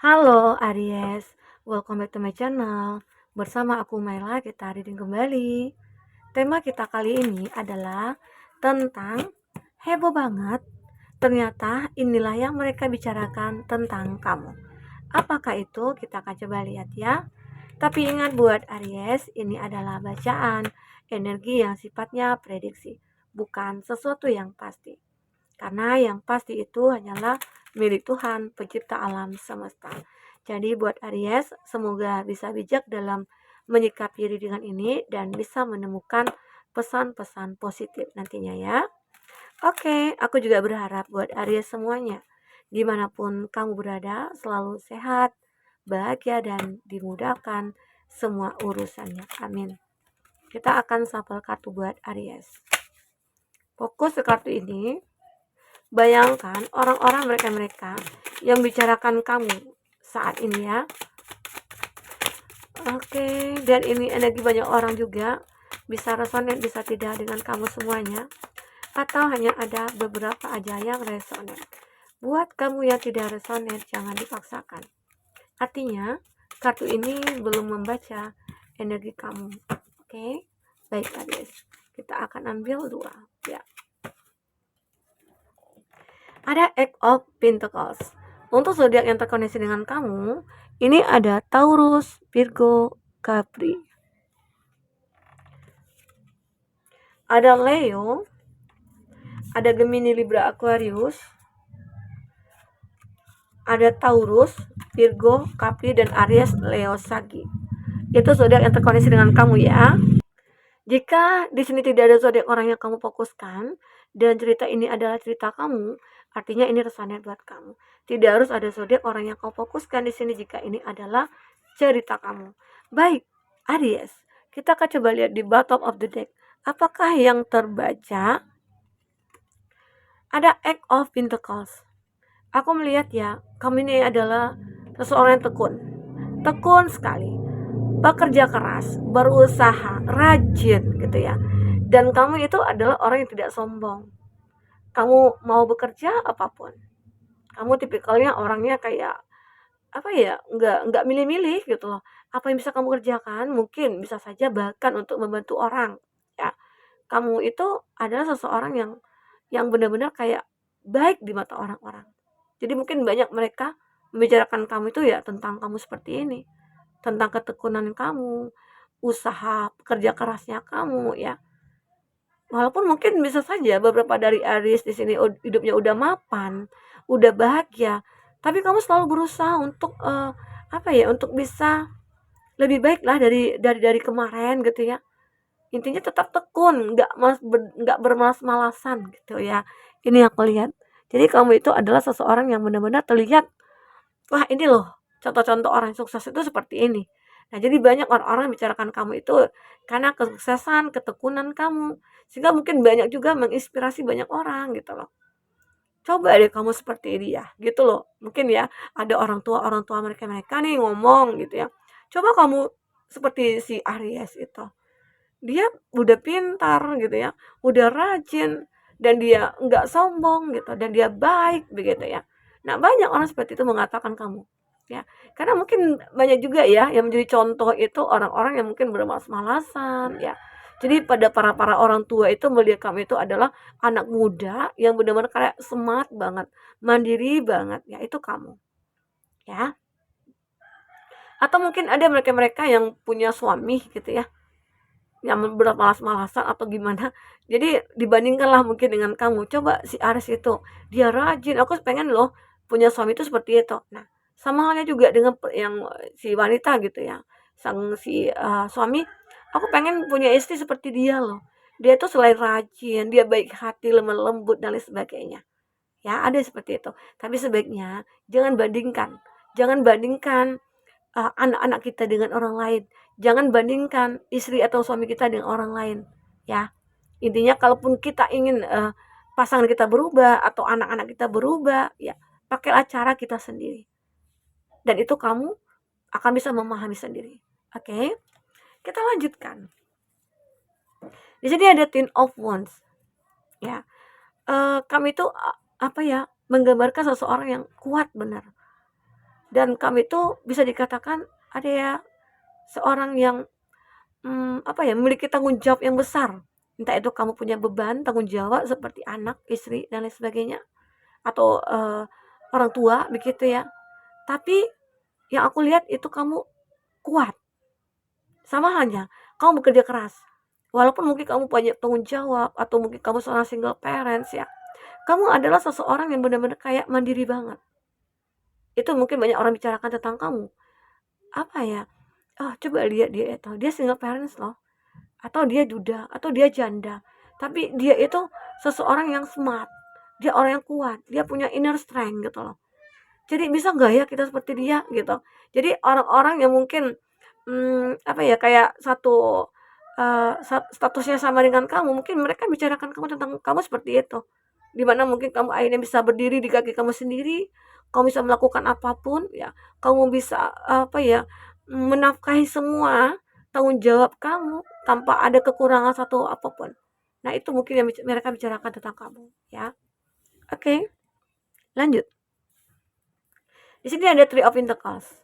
Halo Aries, welcome back to my channel. Bersama aku Maila, kita reading kembali. Tema kita kali ini adalah tentang heboh banget. Ternyata inilah yang mereka bicarakan tentang kamu. Apakah itu? Kita akan coba lihat ya. Tapi ingat buat Aries, ini adalah bacaan energi yang sifatnya prediksi, bukan sesuatu yang pasti. Karena yang pasti itu hanyalah milik Tuhan, pencipta alam semesta. Jadi buat Aries, semoga bisa bijak dalam menyikapi readingan ini dan bisa menemukan pesan-pesan positif nantinya ya. Oke, aku juga berharap buat Aries semuanya, dimanapun kamu berada, selalu sehat, bahagia, dan dimudahkan semua urusannya. Amin. Kita akan shuffle kartu buat Aries. Fokus ke kartu ini. Bayangkan orang-orang mereka-mereka yang bicarakan kamu saat ini ya. Oke, dan ini energi banyak orang juga. Bisa resonate, bisa tidak dengan kamu semuanya. Atau hanya ada beberapa aja yang resonate. Buat kamu yang tidak resonate, jangan dipaksakan. Artinya, kartu ini belum membaca energi kamu. Oke, baik guys. Kita akan ambil dua. Ya. Ada Eight of Pentacles. Untuk zodiak yang terkoneksi dengan kamu, ini ada Taurus, Virgo, Capri. Ada Leo, ada Gemini, Libra, Aquarius, ada Taurus, Virgo, Capri, dan Aries, Leo, Sagi. Itu zodiak yang terkoneksi dengan kamu ya. Jika di sini tidak ada zodiak orang yang kamu fokuskan dan cerita ini adalah cerita kamu, artinya ini resonate buat kamu. Tidak harus ada zodiak orang yang kamu fokuskan di sini jika ini adalah cerita kamu. Baik, Aries, kita akan coba lihat di bottom of the deck. Apakah yang terbaca? Ada Eight of Pentacles. Aku melihat ya, kamu ini adalah seseorang yang tekun. Tekun sekali. Bekerja keras, berusaha, rajin gitu ya. Dan kamu itu adalah orang yang tidak sombong. Kamu mau bekerja apapun. Kamu tipikalnya orangnya kayak apa ya, nggak milih-milih gitu loh. Apa yang bisa kamu kerjakan mungkin bisa saja bahkan untuk membantu orang ya. Kamu itu adalah seseorang yang benar-benar kayak baik di mata orang-orang. Jadi mungkin banyak mereka membicarakan kamu itu ya tentang kamu seperti ini, tentang ketekunan kamu, usaha kerja kerasnya kamu ya. Walaupun mungkin bisa saja beberapa dari Aries di sini hidupnya udah mapan, udah bahagia, tapi kamu selalu berusaha untuk apa ya, untuk bisa lebih baik lah dari kemarin gitu ya. Intinya tetap tekun, nggak bermalas-malasan gitu ya. Ini yang aku lihat. Jadi kamu itu adalah seseorang yang benar-benar terlihat, wah ini loh contoh-contoh orang sukses itu seperti ini. Nah, jadi banyak orang-orang yang bicarakan kamu itu karena kesuksesan, ketekunan kamu. Sehingga mungkin banyak juga menginspirasi banyak orang gitu loh. Coba deh kamu seperti dia gitu loh. Mungkin ya ada orang tua mereka-mereka nih ngomong gitu ya. Coba kamu seperti si Aries itu. Dia udah pintar gitu ya, udah rajin, dan dia nggak sombong gitu, dan dia baik begitu ya. Nah, banyak orang seperti itu mengatakan kamu ya, karena mungkin banyak juga ya yang menjadi contoh itu orang-orang yang mungkin bermalas-malasan ya. Jadi pada para orang tua itu melihat kamu itu adalah anak muda yang benar-benar kayak smart banget, mandiri banget ya, itu kamu ya. Atau mungkin ada mereka-mereka yang punya suami gitu ya, yang bermalas-malasan atau gimana. Jadi dibandingkanlah mungkin dengan kamu. Coba si Aries itu, dia rajin. Aku pengen loh punya suami itu seperti itu. Nah, sama halnya juga dengan yang si wanita gitu ya. Suami, aku pengen punya istri seperti dia loh. Dia itu selain rajin, dia baik hati, lemah lembut dan lain sebagainya. Ya, ada seperti itu. Tapi sebaiknya jangan bandingkan. Jangan bandingkan anak-anak kita dengan orang lain. Jangan bandingkan istri atau suami kita dengan orang lain, ya. Intinya kalaupun kita ingin pasangan kita berubah atau anak-anak kita berubah, ya pakailah cara kita sendiri. Dan itu kamu akan bisa memahami sendiri. Oke, kita lanjutkan. Di sini ada Ten of Wands, ya. Kami itu apa ya, menggambarkan seseorang yang kuat benar. Dan kamu itu bisa dikatakan ada ya seorang yang memiliki tanggung jawab yang besar. Entah itu kamu punya beban, tanggung jawab seperti anak, istri, dan lain sebagainya, atau orang tua begitu ya. Tapi yang aku lihat itu kamu kuat. Sama halnya, kamu bekerja keras. Walaupun mungkin kamu banyak tanggung jawab atau mungkin kamu seorang single parents ya. Kamu adalah seseorang yang benar-benar kayak mandiri banget. Itu mungkin banyak orang bicarakan tentang kamu. Apa ya? Oh, coba lihat dia itu. Dia single parents loh. Atau dia duda, atau dia janda. Tapi dia itu seseorang yang smart. Dia orang yang kuat. Dia punya inner strength gitu loh. Jadi bisa nggak ya kita seperti dia gitu. Jadi orang-orang yang mungkin kayak satu statusnya sama dengan kamu, mungkin mereka bicarakan kamu tentang kamu seperti itu. Dimana mungkin kamu akhirnya bisa berdiri di kaki kamu sendiri, kamu bisa melakukan apapun ya, kamu bisa menafkahi semua tanggung jawab kamu tanpa ada kekurangan satu apapun. Nah, itu mungkin yang mereka bicarakan tentang kamu ya. Oke, lanjut. Di sini ada Three of Pentacles.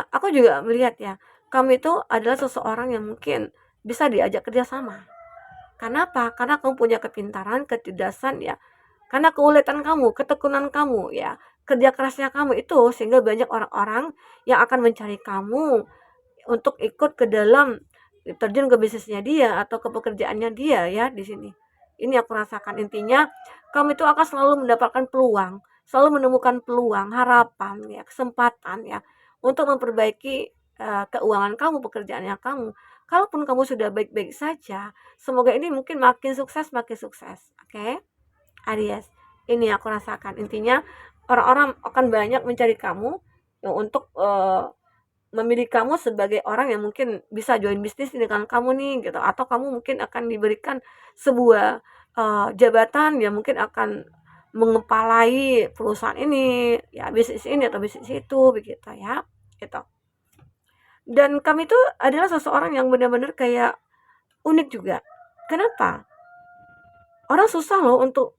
Aku juga melihat ya, kamu itu adalah seseorang yang mungkin bisa diajak kerjasama. Kenapa? Karena kamu punya kepintaran, kecerdasan ya. Karena keuletan kamu, ketekunan kamu ya, kerja kerasnya kamu itu sehingga banyak orang-orang yang akan mencari kamu untuk ikut ke dalam terjun ke bisnisnya dia atau ke pekerjaannya dia ya di sini. Ini aku rasakan intinya kamu itu akan selalu mendapatkan peluang, selalu menemukan peluang, harapan ya, kesempatan ya untuk memperbaiki keuangan kamu, pekerjaannya kamu. Kalaupun kamu sudah baik-baik saja, semoga ini mungkin makin sukses, makin sukses. Oke? Aries. Ini aku rasakan. Intinya orang-orang akan banyak mencari kamu ya, untuk memilih kamu sebagai orang yang mungkin bisa join bisnis dengan kamu nih gitu, atau kamu mungkin akan diberikan sebuah jabatan yang mungkin akan mengepalai perusahaan ini ya, bisnis ini atau bisnis itu begitu ya gitu. Dan kami itu adalah seseorang yang benar-benar kayak unik juga. Kenapa? Orang susah loh untuk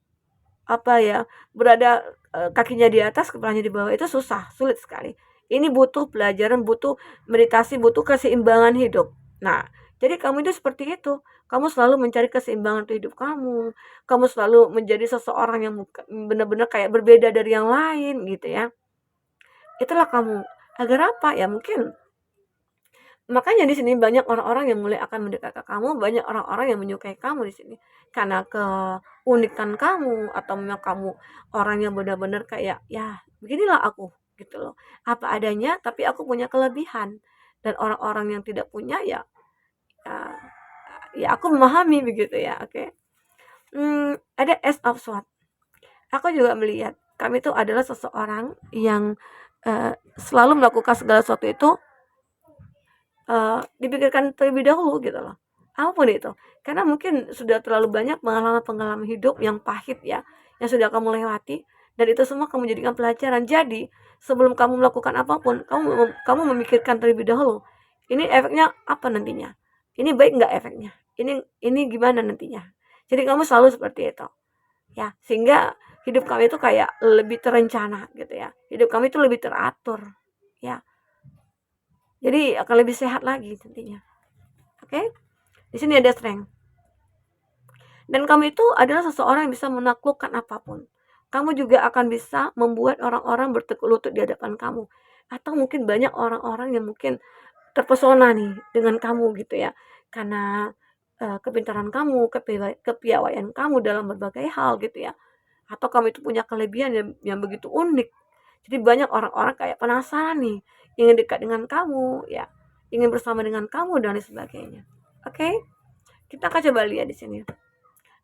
berada kakinya di atas, kepalanya di bawah, itu susah, sulit sekali. Ini butuh pelajaran, butuh meditasi, butuh keseimbangan hidup. Nah, jadi kamu itu seperti itu. Kamu selalu mencari keseimbangan untuk hidup kamu. Kamu selalu menjadi seseorang yang benar-benar kayak berbeda dari yang lain gitu ya. Itulah kamu. Agar apa? Ya mungkin makanya di sini banyak orang-orang yang mulai akan mendekat ke kamu, banyak orang-orang yang menyukai kamu di sini. Karena keunikan kamu atau memang kamu orang yang benar-benar kayak, ya beginilah aku gitu loh. Apa adanya tapi aku punya kelebihan. Dan orang-orang yang tidak punya ya ya, ya aku memahami begitu ya, oke. Ada Ace of Swords. Aku juga melihat kami itu adalah seseorang yang selalu melakukan segala sesuatu itu dipikirkan terlebih dahulu gitu loh, apapun itu. Karena mungkin sudah terlalu banyak pengalaman-pengalaman hidup yang pahit ya, yang sudah kamu lewati, dan itu semua kamu jadikan pelajaran. Jadi, sebelum kamu melakukan apapun, kamu memikirkan terlebih dahulu, ini efeknya apa nantinya? Ini baik nggak efeknya? Ini gimana nantinya? Jadi kamu selalu seperti itu, ya. Sehingga hidup kamu itu kayak lebih terencana gitu ya. Hidup kamu itu lebih teratur, ya. Jadi akan lebih sehat lagi nantinya. Oke? Di sini ada strength. Dan kamu itu adalah seseorang yang bisa menaklukkan apapun. Kamu juga akan bisa membuat orang-orang bertekuk lutut di hadapan kamu. Atau mungkin banyak orang-orang yang mungkin terpesona nih dengan kamu gitu ya. Karena kepintaran kamu, kepiawaian kamu dalam berbagai hal gitu ya. Atau kamu itu punya kelebihan yang begitu unik. Jadi banyak orang-orang kayak penasaran nih, ingin dekat dengan kamu ya, ingin bersama dengan kamu dan lain sebagainya. Oke? Kita akan coba lihat di sini.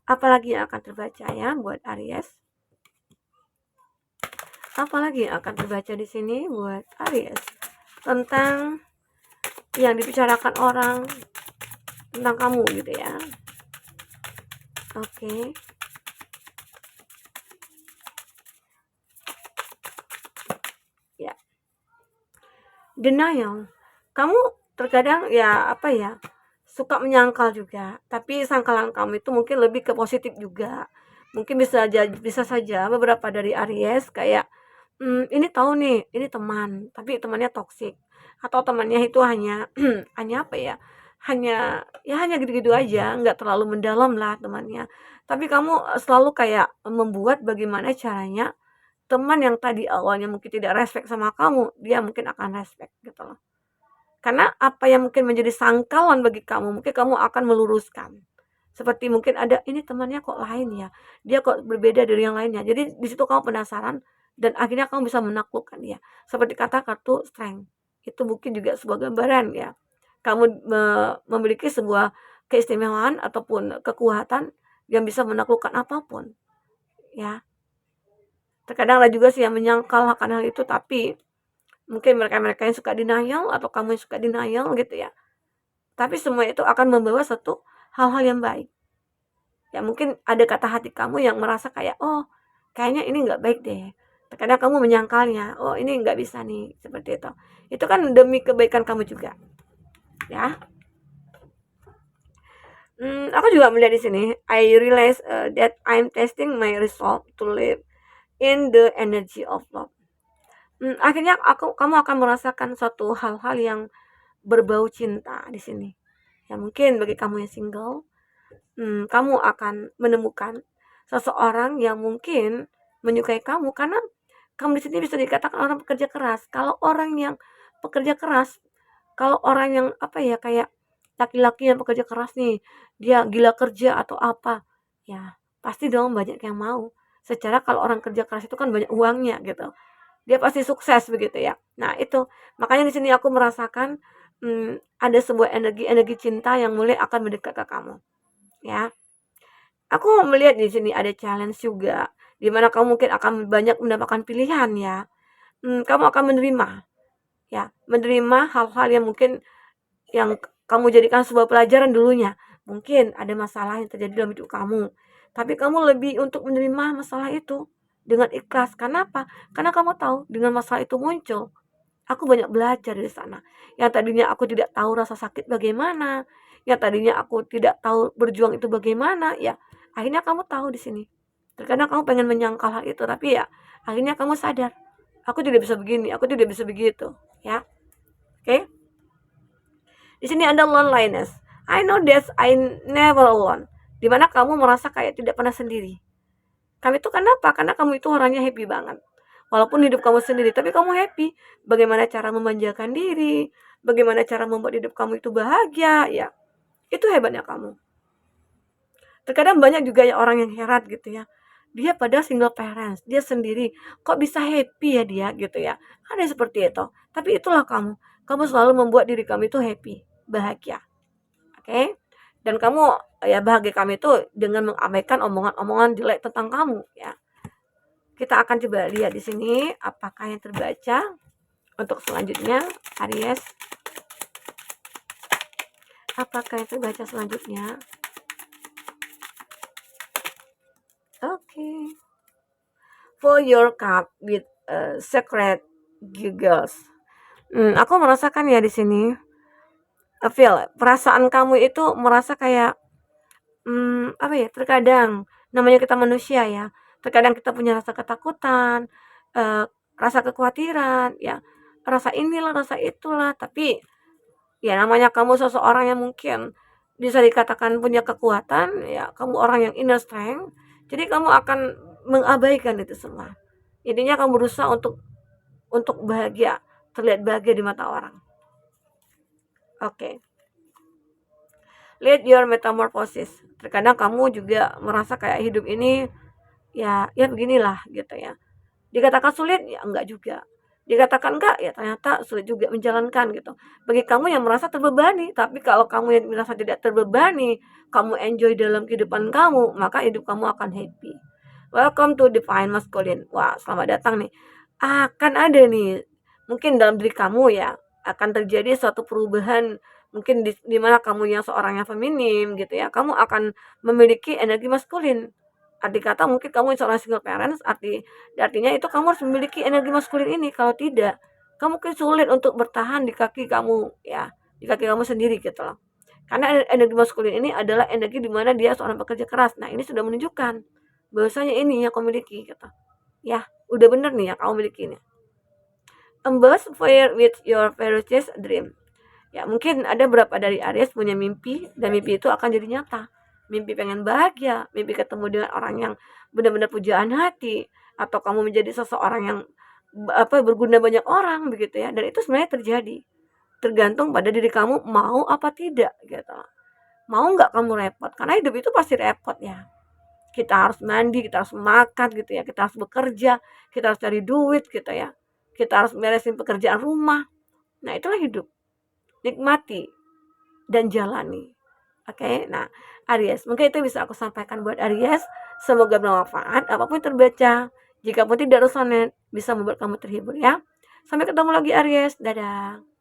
Apalagi yang akan terbaca ya buat Aries? Apalagi yang akan terbaca di sini buat Aries? Tentang yang dibicarakan orang tentang kamu gitu ya. Oke. Ya. Denial. Kamu terkadang suka menyangkal juga, tapi sangkalan kamu itu mungkin lebih ke positif juga. Mungkin bisa saja beberapa dari Aries kayak ini tahu nih, ini teman, tapi temannya toksik, atau temannya itu hanya hanya apa ya, hanya gitu-gitu aja, nggak terlalu mendalam lah temannya. Tapi kamu, selalu kayak membuat bagaimana caranya teman yang tadi awalnya mungkin tidak respect sama kamu, dia mungkin akan respect gitu loh. Karena apa yang mungkin menjadi sangkalan bagi kamu, mungkin kamu akan meluruskan. Seperti mungkin ada, ini temannya kok lain ya, dia kok berbeda dari yang lainnya. Jadi di situ kamu penasaran dan akhirnya kamu bisa menaklukkan dia. Seperti kata kartu strength, itu mungkin juga sebuah gambaran ya. Kamu memiliki sebuah keistimewaan ataupun kekuatan yang bisa menaklukkan apapun ya. Terkadang ada juga sih yang menyangkal akan hal itu, tapi mungkin mereka-mereka yang suka denial atau kamu yang suka denial gitu ya. Tapi semua itu akan membawa satu hal-hal yang baik. Ya mungkin ada kata hati kamu yang merasa kayak, oh kayaknya ini nggak baik deh. Terkadang kamu menyangkalnya, oh ini nggak bisa nih, seperti itu. Itu kan demi kebaikan kamu juga, ya. Aku juga melihat di sini, I realize that I'm testing my resolve to live in the energy of love. Akhirnya kamu akan merasakan suatu hal-hal yang berbau cinta di sini. Ya mungkin bagi kamu yang single, kamu akan menemukan seseorang yang mungkin menyukai kamu karena kamu di sini bisa dikatakan orang pekerja keras. Kalau orang yang pekerja keras, kalau orang yang apa ya, kayak laki-laki yang pekerja keras nih, dia gila kerja atau apa, ya pasti dong banyak yang mau. Secara kalau orang kerja keras itu kan banyak uangnya gitu. Dia pasti sukses begitu ya. Nah itu, makanya di sini aku merasakan, ada sebuah energi-energi cinta yang mulai akan mendekat ke kamu, ya. Aku melihat di sini ada challenge juga, di mana kamu mungkin akan banyak mendapatkan pilihan ya. Kamu akan menerima, ya, menerima hal-hal yang mungkin yang kamu jadikan sebuah pelajaran dulunya. Mungkin ada masalah yang terjadi dalam hidup kamu, tapi kamu lebih untuk menerima masalah itu dengan ikhlas. Karena apa? Karena kamu tahu dengan masalah itu muncul, aku banyak belajar dari sana. Yang tadinya aku tidak tahu rasa sakit bagaimana, yang tadinya aku tidak tahu berjuang itu bagaimana, ya akhirnya kamu tahu di sini. Terkadang kamu pengen menyangkal hal itu, tapi ya akhirnya kamu sadar, aku tidak bisa begini, aku tidak bisa begitu, ya. Oke? Di sini ada loneliness. I know that I never alone. Dimana kamu merasa kayak tidak pernah sendiri. Kamu itu kenapa? Karena kamu itu orangnya happy banget. Walaupun hidup kamu sendiri, tapi kamu happy. Bagaimana cara memanjakan diri, bagaimana cara membuat hidup kamu itu bahagia, ya. Itu hebatnya kamu. Terkadang banyak juga ya orang yang heran gitu ya. Dia pada single parents, dia sendiri. Kok bisa happy ya dia gitu ya. Ada seperti itu. Tapi itulah kamu. Kamu selalu membuat diri kamu itu happy, bahagia. Oke? Dan kamu ya bahagia kamu itu dengan mengabaikan omongan-omongan jelek tentang kamu ya. Kita akan coba lihat di sini apakah yang terbaca untuk selanjutnya, Aries. Apakah yang terbaca selanjutnya? Oke. For your cup with secret giggles. Aku merasakan ya di sini, feel perasaan kamu itu merasa kayak apa ya, terkadang namanya kita manusia ya, terkadang kita punya rasa ketakutan, rasa kekhawatiran, ya, rasa inilah, rasa itulah, tapi ya namanya kamu seseorang yang mungkin bisa dikatakan punya kekuatan, ya kamu orang yang inner strength, jadi kamu akan mengabaikan itu semua. Intinya kamu berusaha untuk bahagia, terlihat bahagia di mata orang. Oke. Lead your metamorphosis. Terkadang kamu juga merasa kayak hidup ini ya beginilah gitu ya. Dikatakan sulit ya enggak juga. Dikatakan enggak ya ternyata sulit juga menjalankan gitu. Bagi kamu yang merasa terbebani, tapi kalau kamu yang merasa tidak terbebani, kamu enjoy dalam kehidupan kamu, maka hidup kamu akan happy. Welcome to Divine Masculine. Wah, selamat datang nih. Akan ada nih mungkin dalam diri kamu ya akan terjadi suatu perubahan, mungkin di mana kamu yang seorang yang feminim gitu ya, kamu akan memiliki energi maskulin. Arti kata mungkin kamu seorang single parents, artinya itu kamu harus memiliki energi maskulin ini. Kalau tidak, kamu mungkin sulit untuk bertahan di kaki kamu ya, di kaki kamu sendiri gitu loh. Karena energi maskulin ini adalah energi di mana dia seorang pekerja keras. Nah, ini sudah menunjukkan bahwasanya ini yang kamu miliki gitu. ya. Udah bener nih ya kamu milikinya. Embrace fire with your ferocious dream. Ya, mungkin ada berapa dari Aries punya mimpi dan mimpi itu akan jadi nyata. Mimpi pengen bahagia, mimpi ketemu dengan orang yang benar-benar pujaan hati, atau kamu menjadi seseorang yang berguna banyak orang begitu ya. Dan itu sebenarnya terjadi. Tergantung pada diri kamu mau apa tidak gitu. Mau nggak kamu repot? Karena hidup itu pasti repot ya. Kita harus mandi, kita harus makan gitu ya, kita harus bekerja, kita harus cari duit gitu ya. Kita harus beresin pekerjaan rumah. Nah, itulah hidup. Nikmati dan jalani. Oke, nah Aries, mungkin itu bisa aku sampaikan buat Aries. Semoga bermanfaat. Apapun yang terbaca, jika pun tidak resonate, bisa membuat kamu terhibur ya. Sampai ketemu lagi Aries. Dadah.